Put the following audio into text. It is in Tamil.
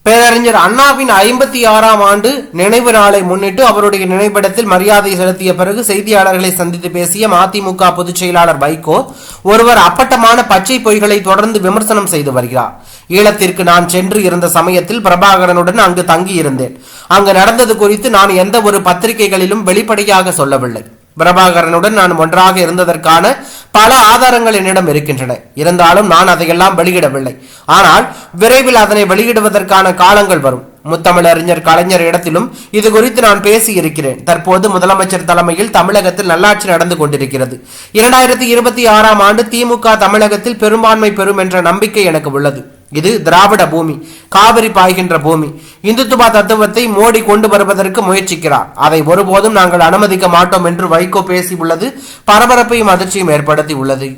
பேரறிஞர் அண்ணாவின் 56ஆம் ஆண்டு நினைவு நாளை முன்னிட்டு அவருடைய நினைவிடத்தில் மரியாதை செலுத்திய பிறகு செய்தியாளர்களை சந்தித்து பேசிய மதிமுக பொதுச் செயலாளர் வைகோ ஒருவர் அப்பட்டமான பச்சை பொய்களை தொடர்ந்து விமர்சனம் செய்து வருகிறார். ஈழத்திற்கு நான் சென்று இருந்த சமயத்தில் பிரபாகரனுடன் அங்கு தங்கியிருந்தேன். அங்கு நடந்தது குறித்து நான் எந்த ஒரு பத்திரிகைகளிலும் வெளிப்படையாக சொல்லவில்லை. பிரபாகரனுடன் நான் ஒன்றாக இருந்ததற்கான பல ஆதாரங்கள் என்னிடம் இருக்கின்றன. இருந்தாலும் நான் அதையெல்லாம் வெளியிடவில்லை. ஆனால் விரைவில் அதனை வெளியிடுவதற்கான காலங்கள் வரும். முத்தமிழறிஞர் கலைஞர் இடத்திலும் இது குறித்து நான் பேசி இருக்கிறேன். தற்போது முதலமைச்சர் தலைமையில் தமிழகத்தில் நல்லாட்சி நடந்து கொண்டிருக்கிறது. 2026ஆம் ஆண்டு திமுக தமிழகத்தில் பெரும்பான்மை பெறும் என்ற நம்பிக்கை எனக்கு உள்ளது. இது திராவிட பூமி, காவிரி பாய்கின்ற பூமி. இந்துத்துவ தத்துவத்தை மோடி கொண்டு வருவதற்கு முயற்சிக்கிறார். அதை ஒருபோதும் நாங்கள் அனுமதிக்க மாட்டோம் என்று வைகோ பேசியுள்ளது பரபரப்பையும் அதிர்ச்சியும் ஏற்படுத்தி உள்ளது.